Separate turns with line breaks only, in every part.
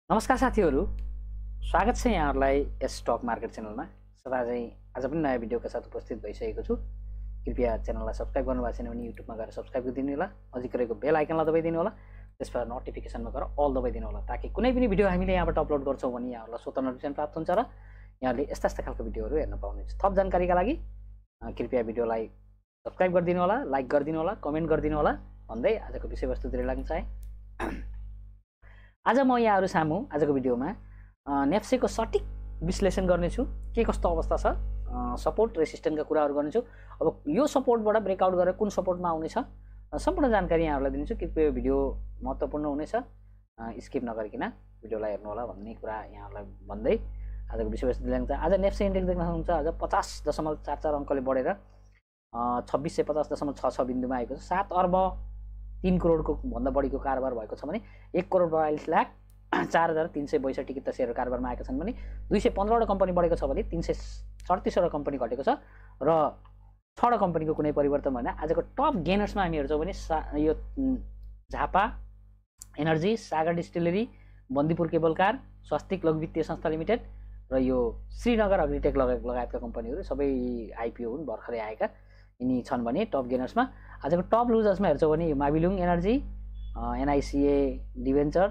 नमस्कार साथीहरू, स्वागत छ यहाँहरूलाई यस स्टक मार्केट च्यानलमा। सदा चाहिँ आज पनि नयाँ भिडियोका साथ उपस्थित भइसकेको छु। कृपया च्यानललाई सब्स्क्राइब गर्नुभएको छैन भने युट्युबमा गएर सब्स्क्राइब गरिदिनु होला, नजिक रहेको बेल आइकनलाई दबाइदिनु होला, त्यसबाट नोटिफिकेसनमा गएर अल दबाइदिनु होला ताकि कुनै पनि भिडियो हामीले यहाँबाट अपलोड गर्छौँ भने यहाँहरूलाई स्वतः नोटिफिकेसन प्राप्त हुन्छ र यहाँले यस्ता यस्ता खालको भिडियोहरू हेर्न पाउनुहुन्छ। थप जानकारीका लागि कृपया भिडियोलाई सब्स्क्राइब गरिदिनु होला, लाइक गरिदिनु होला, कमेन्ट गरिदिनु होला भन्दै आजको विषयवस्तुतिर लाग्न चाहे। आज म यहाँहरू सामु आजको भिडियोमा नेप्सेको सटिक विश्लेषण गर्नेछु। के कस्तो अवस्था छ, सपोर्ट रेसिस्टेन्टका कुराहरू गर्नेछु। अब यो सपोर्टबाट ब्रेकआउट गरेर कुन सपोर्टमा आउनेछ सम्पूर्ण जानकारी यहाँहरूलाई दिन्छु। कृपया भिडियो महत्त्वपूर्ण हुनेछ, स्किप नगरिकन भिडियोलाई हेर्नु होला भन्ने कुरा यहाँहरूलाई भन्दै आजको विषयवस्तु लिन्छ। आज नेप्से इन्डेक्स देख्न सक्नुहुन्छ आज 50.44 अङ्कले बढेर 2650.66 बिन्दुमा आएको छ। 7 अर्ब 3 करोडको भन्दा बढीको कारोबार भएको छ भने 1,42,04,362 किता सेयर कारोबारमा आएका छन् भने 215वटा कम्पनी बढेको छ भने 337वटा कम्पनी घटेको छ र 6वटा कम्पनीको कुनै परिवर्तन भएन। आजको टप गेनर्समा हामी हेर्छौँ भने यो झापा एनर्जी, सागर डिस्टिलरी, बन्दीपुर केबल कार, स्वस्तिक लघु वित्तीय संस्था लिमिटेड र यो श्रीनगर अग्रिटेक लगायतका कम्पनीहरू सबै आइपिओ हुन्, भर्खरै आएका यिनी छन् भने टप गेनर्समा। आजको टप लुजर्समा हेर्छौँ भने यो माविलुङ एनर्जी, एनआइसिए डिभेन्चर,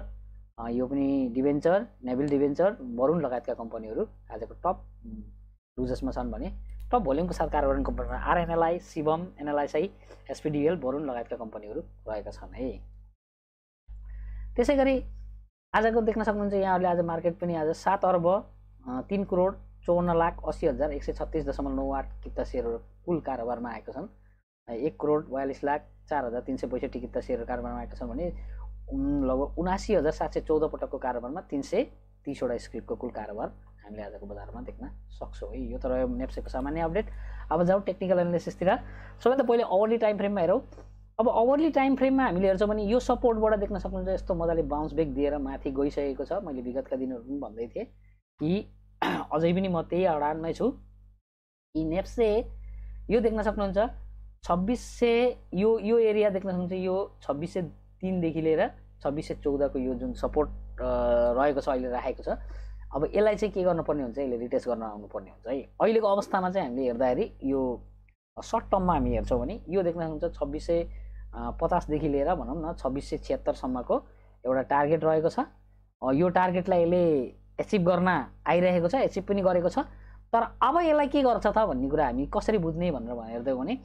यो पनि डिभेन्चर, नेभिल डिभेन्चर, वरुण लगायतका कम्पनीहरू आजको टप लुजर्समा छन् भने टप भोल्युमको साथ कारोबार गर्ने कम्पनीमा आरएनएलआई, शिवम, एनएलआइसाई, एसपिडिएल, वरुण लगायतका कम्पनीहरू रहेका छन् है। त्यसै गरी आजको देख्न सक्नुहुन्छ यहाँहरूले आज मार्केट पनि आज 7 अर्ब 3,54,80,136.98 किता सेयरहरू कुल कारोबारमा आएको छन्। 1,42,04,362 किता सेयर कारोबारमा आएका छन् भने लगभग 79,714 पटकको कारोबारमा 330वटा स्क्रिप्टको कुल कारोबार हामीले आजको बजारमा देख्न सक्छौँ है। यो त रह्यो नेप्सेको सामान्य अपडेट। अब जाउँ टेक्निकल एनालिसिसतिर। सबैभन्दा पहिले ओभरली टाइम फ्रेममा हेरौँ। अब ओभरली टाइम फ्रेममा हामीले हेर्छौँ भने यो सपोर्टबाट देख्न सक्नुहुन्छ यस्तो मजाले बाउन्स ब्याक दिएर माथि गइसकेको छ। मैले विगतका दिनहरू पनि भन्दै थिएँ कि अझै पनि म त्यही अडानमै छु कि नेप्से यो देख्न सक्नुहुन्छ 2600 यो एरिया देख्न सक्नुहुन्छ। यो 2603 देखि लिएर 2614 को यो जुन सपोर्ट रहेको छ अहिले राखेको छ। अब यसलाई चाहिँ के गर्नुपर्ने हुन्छ, यसले रिटेस्ट गर्न आउनुपर्ने हुन्छ है। अहिलेको अवस्थामा चाहिँ हामीले हेर्दाखेरि यो सर्ट टर्ममा हामी हेर्छौँ भने यो देख्न सक्नुहुन्छ 2650 देखि लिएर भनौँ न 2676 सम्मको एउटा टार्गेट रहेको छ। यो टार्गेटलाई यसले एचिभ गर्न आइरहेको छ, एचिभ पनि गरेको छ। तर अब यसलाई के गर्छ त भन्ने कुरा हामी कसरी बुझ्ने भनेर हेर्दै हो भने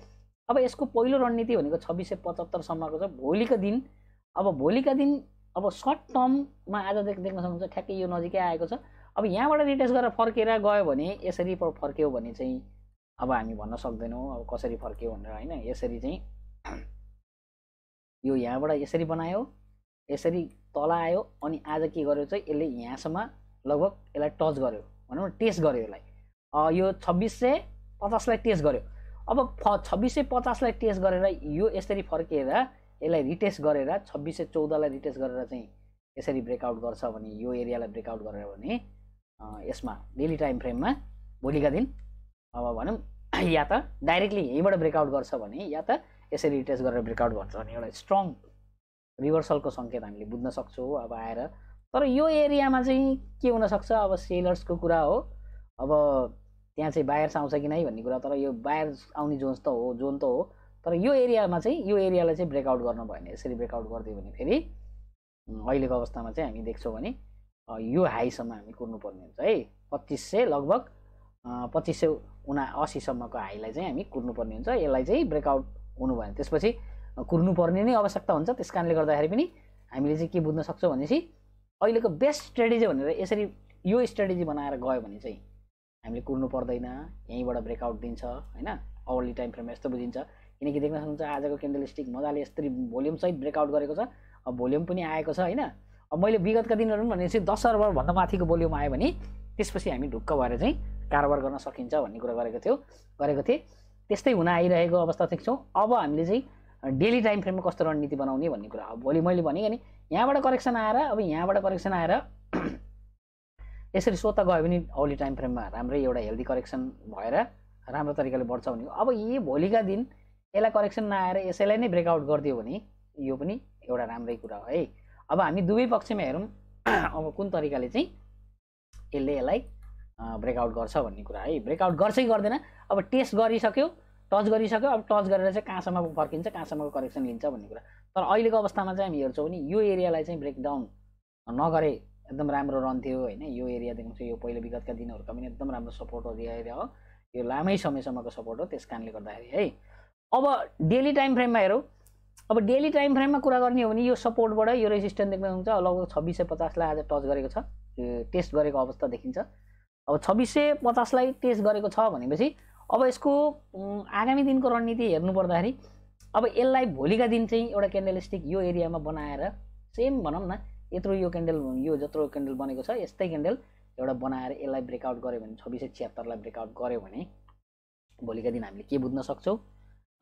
अब यसको पहिलो रणनीति भनेको 2675 सम्मको छ। भोलिका दिन अब सर्ट टर्ममा आज देख्न सक्नुहुन्छ ठ्याक्कै यो नजिकै आएको छ। अब यहाँबाट रिटेस्ट गरेर फर्केर गयो भने यसरी फर्क्यो भने चाहिँ अब हामी भन्न सक्दैनौँ अब कसरी फर्क्यो भनेर होइन। यसरी चाहिँ यो यहाँबाट यसरी बनायो, यसरी तल आयो अनि आज के गर्यो चाहिँ यसले यहाँसम्म लगभग यसलाई टच गर्यो भनौँ न, टेस्ट गर्यो यसलाई। यो 2650 लाई टेस्ट गर्यो। अब 2650 लाई टेस्ट गरेर यो यसरी फर्केर यसलाई रिटेस्ट गरेर 2614 लाई रिटेस्ट गरेर चाहिँ यसरी ब्रेकआउट गर्छ भने यो एरियालाई ब्रेकआउट गरेर भने यसमा डेली टाइम फ्रेममा भोलिका दिन अब भनौँ या त डाइरेक्टली यहीँबाट ब्रेकआउट गर्छ भने या त यसरी रिटेस्ट गरेर ब्रेकआउट गर्छ भने एउटा स्ट्रङ रिभर्सलको सङ्केत हामीले बुझ्न सक्छौँ अब आएर। तर यो एरियामा चाहिँ के हुनसक्छ, अब सेलर्सको कुरा हो, अब त्यहाँ चाहिँ बायर्स आउँछ कि नै भन्ने कुरा। तर यो बायर्स आउने जोन त हो, तर यो एरियामा चाहिँ यो एरियालाई चाहिँ ब्रेकआउट गर्नु भएन। यसरी ब्रेकआउट गरिदियो भने फेरि अहिलेको अवस्थामा चाहिँ हामी देख्छौँ भने यो हाईसम्म हामी कुर्नुपर्ने हुन्छ है। 2500 लगभग 2580 सम्मको हाईलाई चाहिँ हामी कुर्नुपर्ने हुन्छ। यसलाई चाहिँ ब्रेकआउट हुनु भएन त्यसपछि कुर्नुपर्ने नै आवश्यकता हुन्छ। त्यस कारणले गर्दाखेरि पनि हामीले चाहिँ के बुझ्न सक्छौँ भनेपछि अहिलेको बेस्ट स्ट्रेटेजी भनेर यसरी यो स्ट्रेटेजी बनाएर गयो भने चाहिँ हामीले कुर्नु पर्दैन, यहीँबाट ब्रेकआउट दिन्छ होइन। ओभरली टाइम फ्रेममा यस्तो बुझिन्छ किनकि देख्न सक्नुहुन्छ आजको क्यान्डलस्टिक मजाले यसरी भोल्युमसहित ब्रेकआउट गरेको छ। अब भोल्युम पनि आएको छ होइन। अब मैले विगतका दिनहरू पनि भनेपछि 10 अर्बभन्दा माथिको भोल्युम आयो भने त्यसपछि हामी ढुक्क भएर चाहिँ कारोबार गर्न सकिन्छ भन्ने कुरा गरेको थिएँ। त्यस्तै हुन आइरहेको अवस्था देख्छौँ। अब हामीले चाहिँ डेली टाइम फ्रेममा कस्तो रणनीति बनाउने भन्ने कुरा। अब भोलि मैले भने नि यहाँबाट करेक्सन आएर अब यहाँबाट करेक्सन आएर यसरी स्वतः गयो भने ओभरली टाइम फ्रेममा राम्रै एउटा हेल्दी करेक्सन भएर राम्रो तरिकाले बढ्छ भने अब यही भोलिका दिन यसलाई करेक्सन नआएर यसैलाई नै ब्रेकआउट गरिदियो भने यो पनि एउटा राम्रै कुरा हो है। अब हामी दुवै पक्षमा हेरौँ अब कुन तरिकाले चाहिँ यसले यसलाई ब्रेकआउट गर्छ भन्ने कुरा है। ब्रेकआउट गर्छ कि गर्दैन, अब टेस्ट गरिसक्यो, टच गरिसक्यो, अब टच गरेर चाहिँ कहाँसम्म फर्किन्छ, कहाँसम्मको करेक्सन लिन्छ भन्ने कुरा। तर अहिलेको अवस्थामा चाहिँ हामी हेर्छौँ भने यो एरियालाई चाहिँ ब्रेकडाउन नगरे एकदम राम्रो रन थियो होइन। यो एरिया देख्नु छ, यो पहिलो विगतका दिनहरूका पनि एकदम राम्रो सपोर्ट हो एरिया हो, यो लामै समयसम्मको सपोर्ट हो। त्यस कारणले गर्दाखेरि है अब डेली टाइम फ्रेममा हेरौँ। अब डेली टाइम फ्रेममा कुरा गर्ने हो भने यो सपोर्टबाट यो रेजिस्टेन्स देख्नुहुन्छ लगभग 2650लाई आज टच गरेको छ, टेस्ट गरेको अवस्था देखिन्छ। अब 2650लाई टेस्ट गरेको छ भनेपछि अब यसको आगामी दिनको रणनीति हेर्नु पर्दाखेरि अब यसलाई भोलिका दिन चाहिँ एउटा क्यान्डलस्टिक यो एरियामा बनाएर सेम भनौँ न यत्रो यो क्यान्डल यो जत्रो क्यान्डल बनेको छ यस्तै क्यान्डल एउटा बनाएर यसलाई ब्रेकआउट गर्यो भने 2676लाई ब्रेकआउट गर्यो भने भोलिका दिन हामीले के बुझ्न सक्छौँ,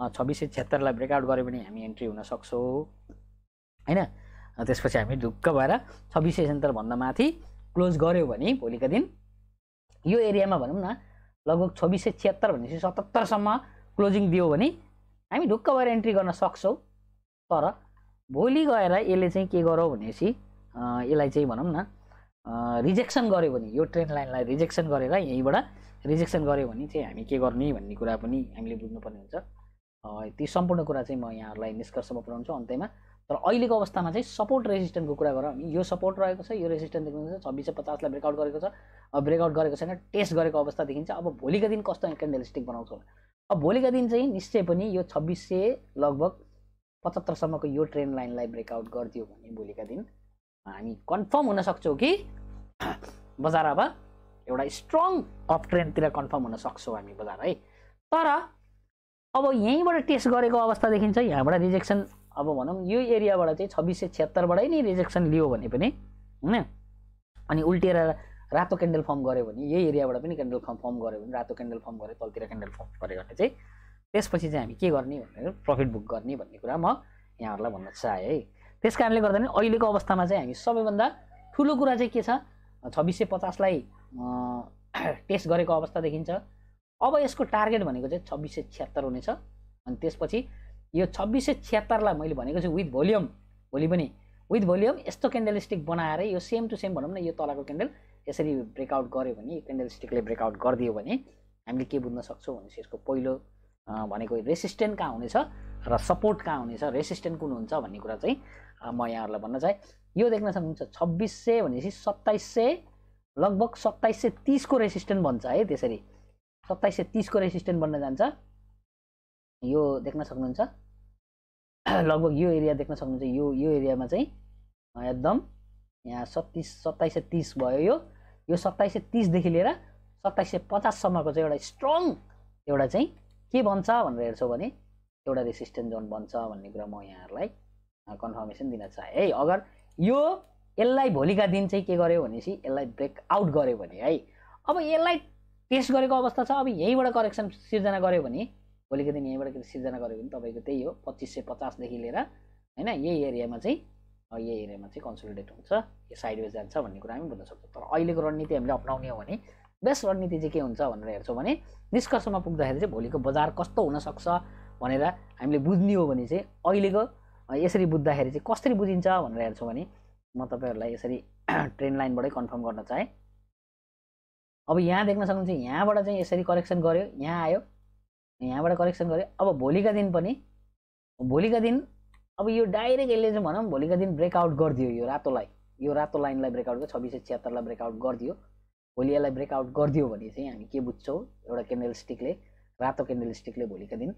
2676लाई ब्रेकआउट गर्यो भने हामी एन्ट्री हुन सक्छौँ होइन। त्यसपछि हामी ढुक्क भएर 2676 भन्दा माथि क्लोज गर्यो भने भोलिका दिन यो एरियामा भनौँ न लगभग 2676 भनेपछि 77सम्म क्लोजिङ दियो भने हामी ढुक्क भएर एन्ट्री गर्न सक्छौँ। तर भोलि गएर यसले चाहिँ के गरौँ भनेपछि यसलाई चाहिँ भनौँ न रिजेक्सन गर्यो भने यो ट्रेन्ड लाइनलाई रिजेक्सन गरेर यहीँबाट रिजेक्सन गर्यो भने चाहिँ हामी के गर्ने भन्ने कुरा पनि हामीले बुझ्नुपर्ने हुन्छ। ती सम्पूर्ण कुरा चाहिँ म यहाँहरूलाई निष्कर्षमा पुर्याउँछु अन्त्यमा। तर अहिलेको अवस्थामा चाहिँ सपोर्ट रेजिस्टेन्सको कुरा गरौँ हामी। यो सपोर्ट रहेको छ, यो रेजिस्टेन्स देख्नुहुन्छ 2650लाई ब्रेकआउट गरेको छ, अब ब्रेकआउट गरेको छैन, टेस्ट गरेको अवस्था देखिन्छ। अब भोलिका दिन कस्तो क्यान्डलस्टिक बनाउँछ होला, अब भोलिका दिन चाहिँ निश्चय पनि यो 2600 लगभग 75सम्मको यो ट्रेन्ड लाइनलाई ब्रेकआउट गरिदियो भने भोलिका दिन हामी कन्फर्म हुन सक्छौँ कि बजार अब एउटा स्ट्रङ अप ट्रेन्डतिर कन्फर्म हुन सक्छौँ हामी बजार है। तर अब यहीँबाट टेस्ट गरेको अवस्था देखिन्छ, यहाँबाट रिजेक्सन अब भनौँ यो एरियाबाट चाहिँ 2676बाटै नै रिजेक्सन लियो भने पनि होइन, अनि उल्टिएर रातो क्यान्डल फर्म गऱ्यो भने यही एरियाबाट पनि क्यान्डल फर्म गऱ्यो भने रातो क्यान्डल फर्म गऱ्यो तलतिर क्यान्डल फर्म गऱ्यो भने चाहिँ त्यसपछि चाहिँ हामी के गर्ने भनेर प्रफिट बुक गर्ने भन्ने कुरा म यहाँहरूलाई भन्न चाहेँ है। त्यस कारणले गर्दा नि अहिलेको अवस्थामा चाहिँ हामी सबैभन्दा ठुलो कुरा चाहिँ के छ, 2650लाई टेस्ट गरेको अवस्था देखिन्छ। अब यसको टार्गेट भनेको चाहिँ 2676 हुनेछ। अनि त्यसपछि यो 2676लाई मैले भनेको छु विथ भोल्युम, भोलि पनि विथ भोल्युम यस्तो क्यान्डलस्टिक बनाएर यो सेम टु सेम भनौँ न यो तलको क्यान्डल यसरी ब्रेकआउट गर्यो भने यो क्यान्डलस्टिकले ब्रेकआउट गरिदियो भने हामीले के बुझ्न सक्छौँ भनेपछि यसको पहिलो भनेको रेसिस्टेन्ट कहाँ हुनेछ र सपोर्ट कहाँ हुनेछ, रेसिस्टेन्ट कुन हुन्छ भन्ने कुरा चाहिँ म यहाँहरूलाई भन्न चाहेँ। यो देख्न सक्नुहुन्छ 2600 भनेपछि 2700 लगभग 2730 को रेसिस्टेन्ट बन्छ है। त्यसरी 2730 को रेसिस्टेन्ट बन्न जान्छ। यो देख्न सक्नुहुन्छ लगभग यो एरिया देख्न सक्नुहुन्छ, यो एरियामा चाहिँ एकदम यहाँ 2730 भयो। यो 2730 देखि लिएर 2750सम्मको चाहिँ एउटा स्ट्रङ एउटा चाहिँ के बन्छ भनेर हेर्छौँ भने एउटा रेसिस्टेन्ट जोन बन्छ भन्ने कुरा म यहाँहरूलाई कन्फर्मेसन दिन चाहेँ है। अगर यो यसलाई भोलिका दिन चाहिँ के गर्यो भनेपछि यसलाई ब्रेकआउट गर्यो भने है, अब यसलाई टेस्ट गरेको अवस्था छ, अब यहीँबाट करेक्सन सिर्जना गर्यो भने भोलिको दिन यहीँबाट सिर्जना गर्यो भने तपाईँको त्यही हो 2550देखि लिएर होइन यही एरियामा चाहिँ कन्सोलिडेट हुन्छ, यो साइडवेज जान्छ भन्ने कुरा हामी बुझ्न सक्छौँ। तर अहिलेको रणनीति हामीले अप्नाउने हो भने बेस्ट रणनीति चाहिँ के हुन्छ भनेर हेर्छौँ भने निष्कर्षमा पुग्दाखेरि चाहिँ भोलिको बजार कस्तो हुनसक्छ भनेर हामीले बुझ्ने हो भने चाहिँ अहिलेको यसरी बुझ्दाखेरि चाहिँ कसरी बुझिन्छ भनेर हेर्छौँ भने म तपाईँहरूलाई यसरी ट्रेन्ड लाइनबाटै कन्फर्म गर्न चाहेँ। अब यहाँ देख्न सक्नुहुन्छ यहाँबाट चाहिँ यसरी करेक्सन गर्यो, यहाँ आयो, यहाँबाट करेक्सन गर्यो। अब भोलिका दिन पनि अब यो डाइरेक्ट यसले चाहिँ भनौँ भोलिका दिन ब्रेकआउट गरिदियो यो रातो लाइनलाई ब्रेकआउट गर्यो, 2676लाई ब्रेकआउट गरिदियो। भोलि यसलाई ब्रेकआउट गरिदियो भने चाहिँ हामी के बुझ्छौँ, एउटा क्यान्डलस्टिकले रातो क्यान्डलस्टिकले भोलिका दिन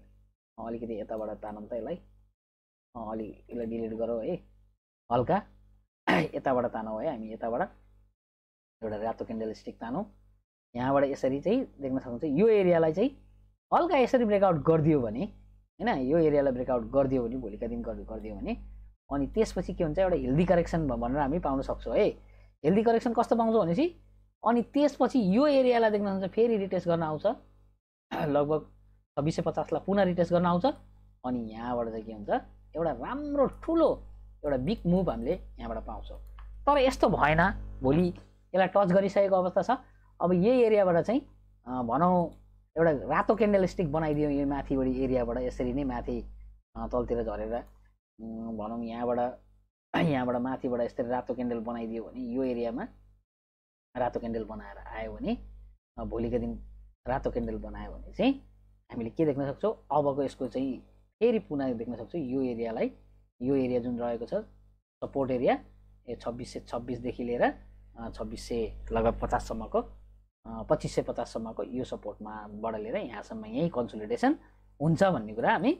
अलिकति यताबाट तानौँ त यसलाई, यसलाई डिलिट गरौँ है, हल्का यताबाट तानौँ है, हामी यताबाट एउटा रातो क्यान्डलस्टिक तानौँ। यहाँबाट यसरी चाहिँ देख्न सक्नुहुन्छ यो एरियालाई चाहिँ हल्का यसरी ब्रेकआउट गरिदियो भने होइन, यो एरियालाई ब्रेकआउट गरिदियो भने भोलिका दिन गरिदियो भने अनि त्यसपछि के हुन्छ एउटा हेल्दी करेक्सन भनेर हामी पाउन सक्छौँ है। हेल्दी करेक्सन कस्तो पाउँछौँ भनेपछि अनि त्यसपछि यो एरियालाई देख्न सक्नुहुन्छ फेरि रिटेस्ट गर्न आउँछ, लगभग 2650लाई पुनः रिटेस्ट गर्न आउँछ। अनि यहाँबाट चाहिँ के हुन्छ एउटा राम्रो ठुलो एउटा बिग मुभ हामीले यहाँबाट पाउँछौँ। तर यस्तो भएन, भोलि यसलाई टच गरिसकेको अवस्था छ। अब यही एरियाबाट चाहिँ भनौँ एउटा रातो क्यान्डलस्टिक बनाइदियो यो माथिबाट एरियाबाट यसरी नै माथि तलतिर झरेर भनौँ यहाँबाट यहाँबाट माथिबाट यसरी रातो क्यान्डल बनाइदियो भने यो एरियामा रातो क्यान्डल बनाएर आयो भने भोलिको दिन रातो क्यान्डल बनायो भने चाहिँ हामीले के देख्न सक्छौँ अबको यसको चाहिँ फेरि पुनः देख्न सक्छौँ यो एरियालाई यो एरिया जुन रहेको छ सपोर्ट एरिया 2626 देखि लिएर 2600 लगभग 50 सम्मको 2550 सम्मको यो सपोर्टमाबाट लिएर यहाँसम्म यही कन्सोलिडेसन हुन्छ भन्ने कुरा हामी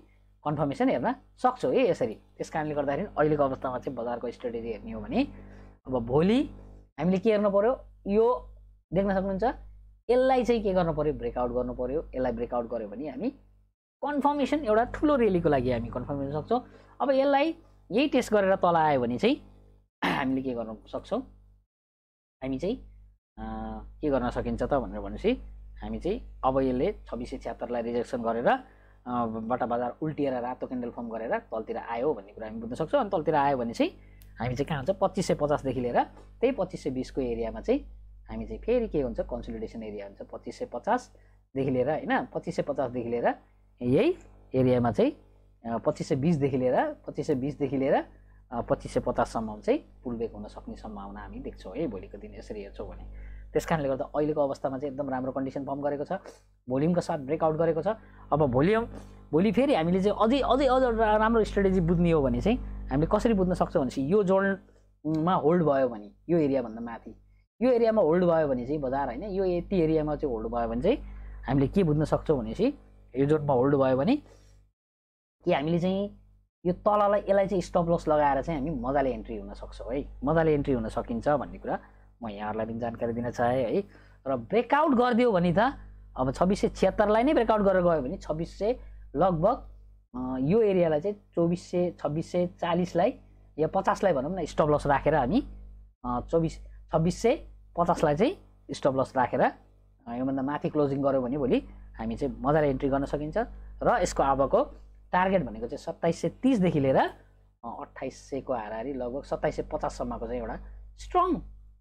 कन्फर्मेसन हेर्न सक्छौँ है यसरी। त्यस कारणले गर्दाखेरि अहिलेको अवस्थामा चाहिँ बजारको स्ट्रेटेजी हेर्ने हो भने अब भोलि हामीले के हेर्नु पर्यो यो देख्न सक्नुहुन्छ यसलाई चाहिँ के गर्नु पर्यो ब्रेकआउट गर्नु पर्यो। यसलाई ब्रेकआउट गर्यो भने हामी कन्फर्मेसन एउटा ठुलो रेलीको लागि हामी कन्फर्म गर्न सक्छौँ। अब यसलाई यही टेस्ट गरेर तल आयो भने चाहिँ हामीले के गर्न सक्छौँ हामी चाहिँ के गर्न सकिन्छ त भनेर भनेपछि हामी चाहिँ अब यसले 2676 लाई रिजेक्सन गरेर बटा बजार उल्टिएर रातो क्यान्डल फर्म गरेर तलतिर आयो भन्ने कुरा हामी बुझ्न सक्छौँ। अनि तलतिर आयो भने चाहिँ हामी चाहिँ कहाँ हुन्छ 2550 देखि लिएर त्यही 2520 को एरियामा चाहिँ हामी चाहिँ फेरि के हुन्छ कन्सोलिडेसन एरिया हुन्छ 2550 देखि लिएर हैन 2550 देखि लिएर यही एरियामा चाहिँ 2520 देखि लिएर 2520 देखि लिएर 2550 सम्म चाहिँ पुलबेक हुन सक्ने सम्भावना हामी देख्छौँ है भोलिको दिन यसरी हेर्छौँ भने। त्यस कारणले गर्दा अहिलेको अवस्थामा चाहिँ एकदम राम्रो कन्डिसन फर्म गरेको छ, भोल्युमको साथ ब्रेकआउट गरेको छ। अब भोलि फेरि हामीले चाहिँ अझ राम्रो स्ट्रेटेजी बुझ्ने हो भने चाहिँ हामीले कसरी बुझ्न सक्छौँ भनेपछि यो जोनमा होल्ड भयो भने यो एरियाभन्दा माथि यो एरियामा होल्ड भयो भने चाहिँ बजार होइन यो यति एरियामा चाहिँ होल्ड भयो भने चाहिँ हामीले के बुझ्न सक्छौँ भनेपछि यो जोनमा होल्ड भयो भने कि हामीले चाहिँ यो तललाई यसलाई चाहिँ स्टप लस लगाएर चाहिँ हामी मजाले एन्ट्री हुन सक्छौँ है, मजाले एन्ट्री हुन सकिन्छ भन्ने कुरा म यहाँहरूलाई पनि जानकारी दिन चाहेँ है। र ब्रेकआउट गरिदियो भने त अब 2676 लाई नै ब्रेकआउट गरेर गयो भने 2600 लगभग यो एरियालाई चाहिँ 2400 2640 लाई या 50 लाई भनौँ न स्टप लस राखेर हामी 2650 लाई चाहिँ स्टप लस राखेर योभन्दा माथि क्लोजिङ गऱ्यो भने भोलि हामी चाहिँ मजाले एन्ट्री गर्न सकिन्छ। र यसको अबको टार्गेट भनेको चाहिँ 2730 देखि लिएर 2800 को हाराहारी लगभग 2750 सम्मको चाहिँ एउटा स्ट्रङ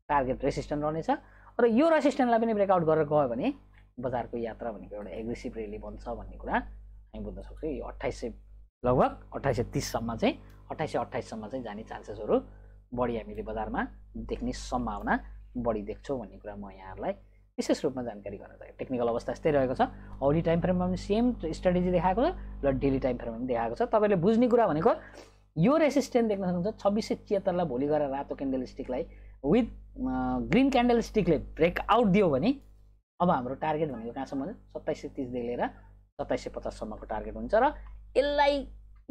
टार्गेट रेसिस्टेन्ट रहनेछ। र यो रेसिस्टेन्टलाई पनि ब्रेकआउट गरेर गयो भने बजारको यात्रा भनेको एउटा एग्रेसिभ रेली बन्छ भन्ने कुरा हामी बुझ्न सक्छौँ। यो 2800 लगभग 2830 सम्म चाहिँ 2828 सम्म चाहिँ जाने चान्सेसहरू बढी हामीले बजारमा देख्ने सम्भावना बढी देख्छौँ भन्ने कुरा म यहाँहरूलाई विशेष रूपमा जानकारी गर्न चाहेँ। टेक्निकल अवस्था यस्तै रहेको छ, औली टाइम फ्रेममा पनि सेम स्ट्रेटेजी देखाएको छ र डेली टाइम फ्रेममा पनि देखाएको छ। तपाईँले बुझ्ने कुरा भनेको यो रेसिस्टेन्स देख्न सक्नुहुन्छ 2676 लाई भोलि गएर रातो क्यान्डल स्टिकलाई विथ ग्रिन क्यान्डल स्टिकले ब्रेकआउट दियो भने अब हाम्रो टार्गेट भनेको कहाँसम्म 2730 देखि लिएर 2750 सम्मको टार्गेट हुन्छ। र यसलाई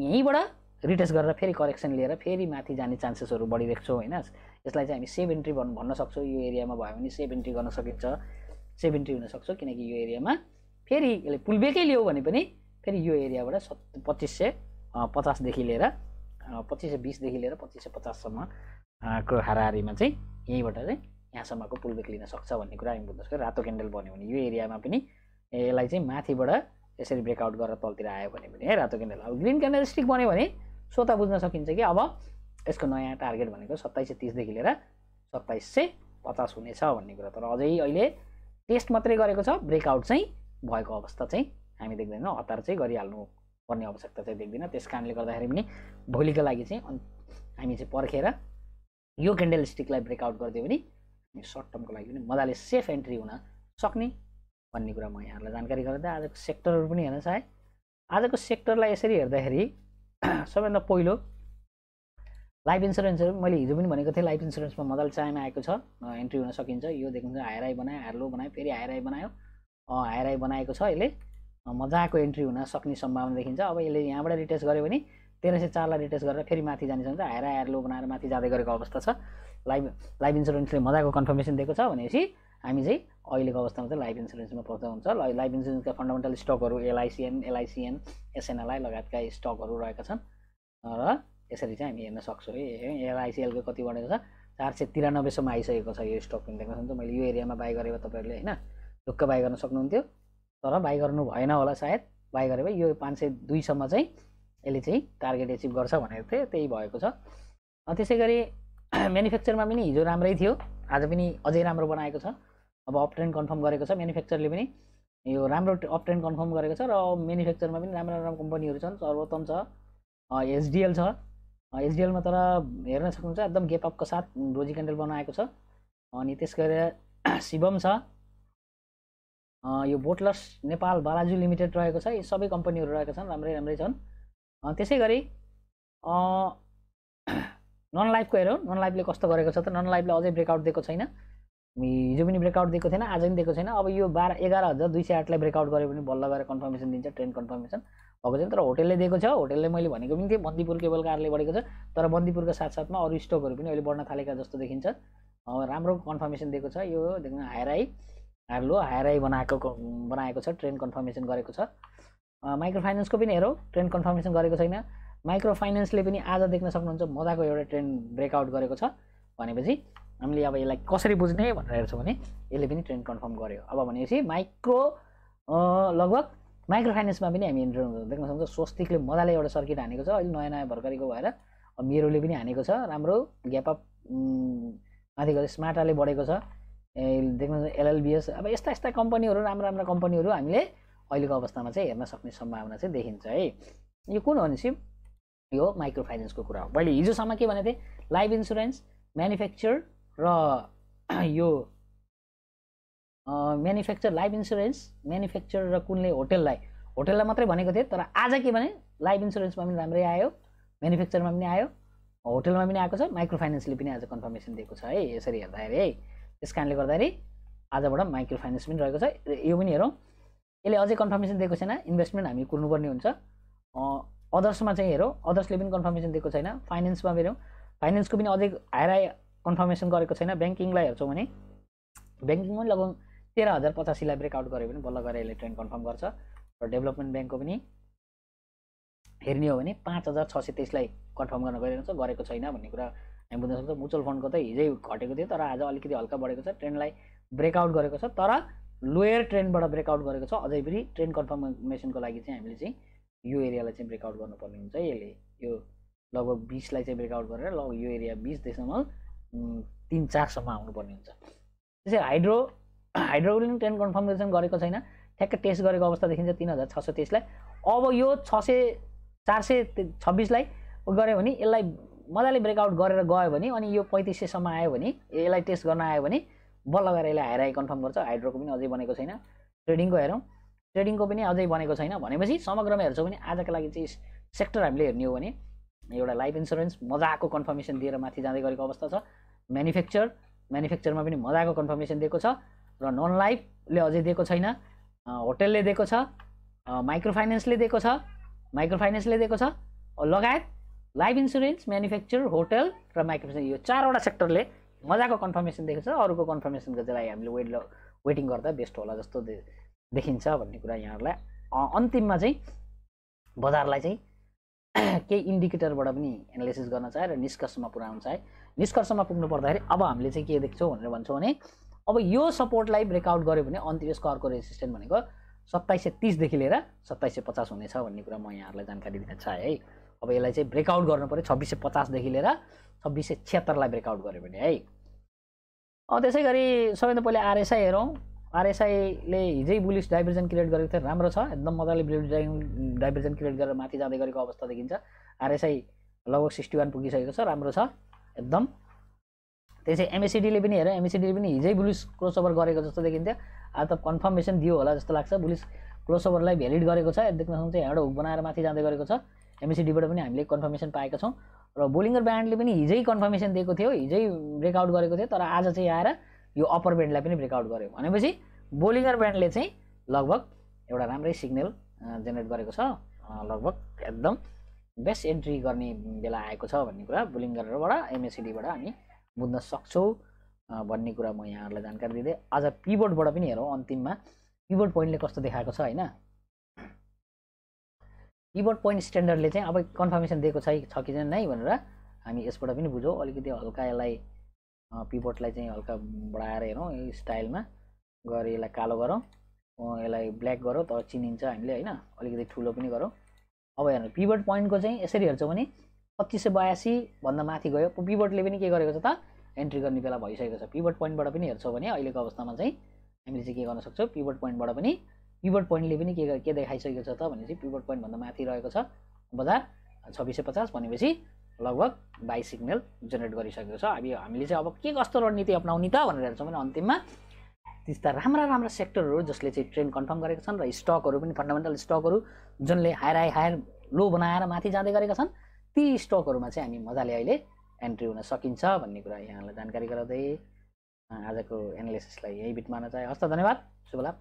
यहीँबाट रिटेस्ट गरेर फेरि करेक्सन लिएर फेरि माथि जाने चान्सेसहरू बढी देख्छौँ होइन। यसलाई चाहिँ हामी सेभ एन्ट्री भन्न सक्छौँ। यो एरियामा भयो भने सेभ एन्ट्री गर्न सकिन्छ, सेभ एन्ट्री हुन सक्छौँ किनकि यो एरियामा फेरि यसले पुलबेकै लियो भने पनि फेरि यो एरियाबाट 2550 देखि लिएर 2520 देखि लिएर 2550 सम्मको हाराहारीमा चाहिँ यहीँबाट चाहिँ यहाँसम्मको पुलबेक लिन सक्छ भन्ने कुरा हामी बुझ्न सक्छौँ। रातो क्यान्डल बन्यो भने यो एरियामा पनि यसलाई चाहिँ माथिबाट यसरी ब्रेकआउट गरेर तलतिर आयो भने पनि है रातो क्यान्डल। अब ग्रिन क्यान्डल स्टिक बन्यो भने स्वतः बुझ्न सकिन्छ कि अब यसको नयाँ टार्गेट भनेको 2730 देखि लिएर 2750 हुनेछ भन्ने कुरा। तर अझै अहिले टेस्ट मात्रै गरेको छ, ब्रेकआउट चाहिँ भएको अवस्था चाहिँ हामी देख्दैनौँ, हतार चाहिँ गरिहाल्नु पर्ने आवश्यकता चाहिँ देख्दैन। त्यस कारणले गर्दाखेरि पनि भोलिको लागि चाहिँ हामी चाहिँ पर्खेर यो क्यान्डल स्टिकलाई ब्रेकआउट गरिदियो भने हामी सर्ट टर्मको लागि पनि मजाले सेफ एन्ट्री हुन सक्ने भन्ने कुरा म यहाँहरूलाई जानकारी गराउँदै आजको सेक्टरहरू पनि हेर्न चाहेँ। आजको सेक्टरलाई यसरी हेर्दाखेरि सबैभन्दा पहिलो लाइफ इन्सुरेन्सहरू मैले हिजो पनि भनेको थिएँ, लाइफ इन्सुरेन्समा मजाले चायमा आएको छ, एन्ट्री हुन सकिन्छ। यो देख्नुहुन्छ हायर हाई बनायो, हायर लो बनायो, फेरि हायर हाई बनायो, हायर हाई बनाएको छ, यसले मजाको एन्ट्री हुन सक्ने सम्भावना देखिन्छ। अब यसले यहाँबाट रिटेस्ट गर्यो भने 1304 लाई रिटेस्ट गरेर फेरि माथि जाने सक्छ, हायर हाई हायर लो बनाएर माथि जाँदै गरेको अवस्था छ। लाइफ इन्सुरेन्सले मजाको कन्फर्मेसन दिएको छ भनेपछि हामी चाहिँ अहिलेको अवस्थामा चाहिँ लाइफ इन्सुरेन्समा पर्दा हुन्छ। लाइफ इन्सुरेन्सका फन्डामेन्टल स्टकहरू एलआइसिएन एसएनएलआई लगायतका स्टकहरू रहेका छन् र यसरी चाहिँ हामी हेर्न सक्छौँ। एलआइसिएलको कति बढेको छ 493 सम्म आइसकेको छ यो स्टक पनि देख्न सक्नुहुन्छ। मैले यो एरियामा बाई गरेको तपाईँहरूले होइन ढुक्क बाई गर्न सक्नुहुन्थ्यो, तर बाई गर्नु भएन होला सायद। बाई गरे भए यो 502 सम्म चाहिँ यसले चाहिँ टार्गेट एचिभ गर्छ भनेको थिएँ, त्यही भएको छ। त्यसै गरी म्यानुफ्याक्चरमा पनि हिजो राम्रै थियो, आज पनि अझै राम्रो बनाएको छ। अब अप ट्रेन्ड कन्फर्म गरेको छ म्यानुफ्याक्चरले पनि, यो राम्रो अप ट्रेन्ड कन्फर्म गरेको छ। र म्यानुफ्याक्चरमा पनि राम्रो राम्रो कम्पनीहरू छन्, सर्वोत्तम छ, एचडिएल छ, एचडिएलमा तर हेर्न सक्नुहुन्छ एकदम गेप अपको साथ डोजी क्यान्डल बनाएको छ। अनि त्यस गरेर शिवम छ, यो बोटलर्स नेपाल बालाजु लिमिटेड रहेको छ। यी सबै कम्पनीहरू रहेका छन्, राम्रै राम्रै छन्। त्यसै गरी नन लाइफको हेरौँ, नन लाइफले कस्तो गरेको छ त। नन लाइफले अझै ब्रेकआउट दिएको छैन, हिजो पनि ब्रेकआउट दिएको थिएन, आज पनि दिएको छैन। अब यो 11,208 लाई ब्रेकआउट गऱ्यो भने बल्ल गएर कन्फर्मेसन दिन्छ, ट्रेन्ड कन्फर्मेसन भएको छ। तर होटेलले दिएको छ, होटेलले मैले भनेको पनि थिएँ बन्दीपुर केबल कारले बढेको छ, तर बन्दीपुरको साथसाथमा अरू स्टकहरू पनि अहिले बढ्न थालेका जस्तो देखिन्छ। राम्रो कन्फर्मेसन दिएको छ। यो देख्नु higher high higher low higher high बनाएको छ, ट्रेन्ड कन्फर्मेसन गरेको छ। माइक्रो फाइनेन्सको पनि हेरौँ, ट्रेन्ड कन्फर्मेसन गरेको छैन। माइक्रो फाइनेन्सले पनि आज देख्न सक्नुहुन्छ मजाको एउटा ट्रेन्ड ब्रेकआउट गरेको छ। भनेपछि हामीले अब यसलाई कसरी बुझ्ने भनेर हेर्छौँ भने यसले पनि ट्रेन्ड कन्फर्म गर्यो। अब भनेपछि लगभग माइक्रो फाइनेन्समा पनि हामी देख्न सक्छौँ स्वस्तिकले मजाले एउटा सर्किट हानेको छ, अहिले नयाँ नयाँ भर्खरको भएर। मेरोले पनि हानेको छ, राम्रो ग्याप अप माथि गएर स्मार्टाले बढेको छ। देख्न एलएलबिएस, अब यस्ता यस्ता कम्पनीहरू, राम्रा राम्रा कम्पनीहरू हामीले अहिलेको अवस्थामा चाहिँ हेर्न सक्ने सम्भावना चाहिँ देखिन्छ है। यो कुन हो भनेपछि यो माइक्रो फाइनेन्सको कुरा हो। मैले हिजोसम्म के भनेको थिएँ, लाइफ इन्सुरेन्स, म्यानुफ्याक्चर र यो म्यानुफ्याक्चर, लाइफ इन्सुरेन्स, म्यानुफ्याक्चर र कुनले होटेललाई मात्रै भनेको थिएँ। तर आज के भने लाइफ इन्सुरेन्समा पनि राम्रै आयो, म्यानुफ्याक्चरमा पनि आयो, होटेलमा पनि आएको छ, माइक्रो फाइनेन्सले पनि आज कन्फर्मेसन दिएको छ है। यसरी हेर्दाखेरि है, त्यस कारणले गर्दाखेरि आजबाट माइक्रो फाइनेन्स पनि रहेको छ। यो पनि हेरौँ, यसले अझै कन्फर्मेसन दिएको छैन, इन्भेस्टमेन्ट हामी कुर्नुपर्ने हुन्छ। अदर्समा चाहिँ हेरौँ, अदर्सले पनि कन्फर्मेसन दिएको छैन। फाइनेन्समा हेरौँ, फाइनेन्सको पनि अझै हायर हाई कन्फर्मेसन गरेको छैन। ब्याङ्किङलाई हेर्छौँ भने ब्याङ्किङमा लगभग 13,085 लाई ब्रेकआउट गऱ्यो भने बल्ल गएर यसले ट्रेन्ड कन्फर्म गर्छ। र डेभलपमेन्ट ब्याङ्कको पनि हेर्ने हो भने 5,623 लाई कन्फर्म गर्न गरेको छैन भन्ने कुरा हामी बुझ्न सक्छौँ। म्युचुअल फन्डको त हिजै घटेको थियो, तर आज अलिकति हल्का बढेको छ, ट्रेन्डलाई ब्रेकआउट गरेको छ, तर लोयर ट्रेन्डबाट ब्रेकआउट गरेको छ। अझै पनि ट्रेन्ड कन्फर्मेसनको लागि चाहिँ हामीले चाहिँ यो एरियालाई चाहिँ ब्रेकआउट गर्नुपर्ने हुन्छ। यसले यो लगभग 20 लाई चाहिँ ब्रेकआउट गरेर लगभग यो एरिया 20.34 सम्म आउनुपर्ने हुन्छ। त्यसै हाइड्रोले पनि ट्रेन्ड कन्फर्मेसन गरेको छैन, ठ्याक्कै टेस्ट गरेको अवस्था देखिन्छ 3,623 लाई। अब यो 426 लाई गऱ्यो भने यसलाई मजाले ब्रेकआउट गरेर गयो भने अनि यो 3500 सम्म आयो भने यसलाई टेस्ट गर्न आयो भने बल्ल गएर यसले हायर हाई कन्फर्म गर्छ। हाइड्रोको पनि अझै बनेको छैन। ट्रेडिङको हेरौँ, ट्रेडिङको पनि अझै बनेको छैन। भनेपछि समग्रमा हेर्छौँ भने आजको लागि चाहिँ सेक्टर हामीले हेर्ने हो भने एउटा लाइफ इन्सुरेन्स मजाको कन्फर्मेसन दिएर माथि जाँदै गरेको अवस्था छ। म्यानुफ्याक्चरमा पनि मजाको कन्फर्मेसन दिएको छ र नन लाइफले अझै दिएको छैन। होटेलले दिएको छ, माइक्रो फाइनेन्सले दिएको छ, लगायत लाइफ इन्सुरेन्स, म्यानुफ्याक्चर, होटेल र माइक्रो फाइनेन्स, यो 4वटा सेक्टरले मजाको कन्फर्मेसन दिएको छ। अरूको कन्फर्मेसनको चाहिँ हामीले वेटिङ गर्दा बेस्ट होला जस्तो देखिन्छ भन्ने कुरा यहाँहरूलाई अन्तिममा चाहिँ बजारलाई चाहिँ केही इन्डिकेटरबाट पनि एनालिसिस गर्न चाहे र निष्कर्षमा पुर्याउन चाहे। निष्कर्षमा पुग्नु पर्दाखेरि अब हामीले चाहिँ के देख्छौँ भनेर भन्छौँ भने अब यो सपोर्टलाई ब्रेकआउट गर्यो भने अन्तिम यसको अर्को रेजिस्टेन्स भनेको 2730 देखि लिएर 2750 हुनेछ भन्ने कुरा म यहाँहरूलाई जानकारी दिन चाहे है। अब यसलाई चाहिँ ब्रेकआउट गर्नु पर्यो 2650 देखि लिएर 2676 लाई ब्रेकआउट गर्यो भने है। त्यसै गरी सबैभन्दा पहिले आरएसआई हेरौँ। आरएसआईले हिजै बुलिस डाइभर्जन क्रिएट गरेको थियो, राम्रो छ, एकदम मजाले डाइभर्जन क्रिएट गरेर माथि जाँदै गरेको अवस्था देखिन्छ। आरएसआई लगभग 61 पुगिसकेको छ, राम्रो छ एकदम। त्यसै एमएसिडीले पनि हेरौँ, एमएसिडीले पनि हिजै बुलिस क्रसओभर गरेको जस्तो देखिन्छ। आज त कन्फर्मेसन दियो होला जस्तो लाग्छ, बुलिस क्रसओभरलाई भ्यालिड गरेको छ। देख्न सक्नुहुन्छ यहाँबाट हुक बनाएर माथि जाँदै गरेको छ। एमएसिडीबाट पनि हामीले कन्फर्मेसन पाएका छौँ र बोलिङ्गर ब्यान्डले पनि हिजै कन्फर्मेसन दिएको थियो, हिजै ब्रेकआउट गरेको थियो, तर आज चाहिँ आएर यो अप्पर ब्यान्डलाई पनि ब्रेकआउट गर्यो। भनेपछि बोलिङ्गर ब्यान्डले चाहिँ लगभग एउटा राम्रै सिग्नल जेनेरेट गरेको छ। लगभग एकदम बेस्ट एन्ट्री गर्ने बेला आएको छ भन्ने कुरा बोलिङ्गरबाट एमएसिडीबाट हामी बुझ्न सक्छौँ भन्ने कुरा म यहाँहरूलाई जानकारी दिँदै आज पिभोटबाट पनि हेरौँ। अन्तिममा पिभोट पोइन्टले कस्तो देखाएको छ होइन। पिभोट पोइन्ट स्ट्यान्डर्डले चाहिँ अब कन्फर्मेसन दिएको छ कि छैन नै भनेर हामी यसबाट पनि बुझौँ। अलिकति हल्का यसलाई पिभोटलाई चाहिँ हल्का बढाएर हेरौँ, यो स्टाइलमा गएर यसलाई कालो गरौँ, यसलाई ब्ल्याक गरौँ, तर चिनिन्छ हामीले होइन। अलिकति ठुलो पनि गरौँ। अब हेर्नु पिभोट पोइन्टको चाहिँ यसरी हेर्छौँ भने 2582 भन्दा माथि गयो। पिभोटले पनि के गरेको छ त एन्ट्री गर्ने बेला भइसकेको छ। पिभोट पोइन्टबाट पनि हेर्छौँ भने अहिलेको अवस्थामा चाहिँ हामीले चाहिँ के गर्न सक्छौँ, पिभोट पोइन्टबाट पनि पिभोट पोइन्टले पनि के देखाइसकेको छ त भनेपछि पिभोट पोइन्टभन्दा माथि रहेको छ बजार 2650 भनेपछि लगभग 22 सिग्नल जेनेरेट गरिसकेको छ। अब हामीले चाहिँ अब के कस्तो रणनीति अपनाउने त भनेर हेर्छौँ भने अन्तिममा त्यस्ता राम्रा सेक्टरहरू जसले चाहिँ ट्रेन्ड कन्फर्म गरेका छन् र स्टकहरू पनि फन्डामेन्टल स्टकहरू जुनले हायर लो बनाएर माथि जाँदै गरेका छन्, ती स्टकहरूमा चाहिँ हामी मजाले अहिले एन्ट्री हुन सकिन्छ भन्ने कुरा यहाँलाई जानकारी गराउँदै आजको एनालिसिसलाई यही बिटमा चाहे। हस् त, धन्यवाद, शुभ लाभ।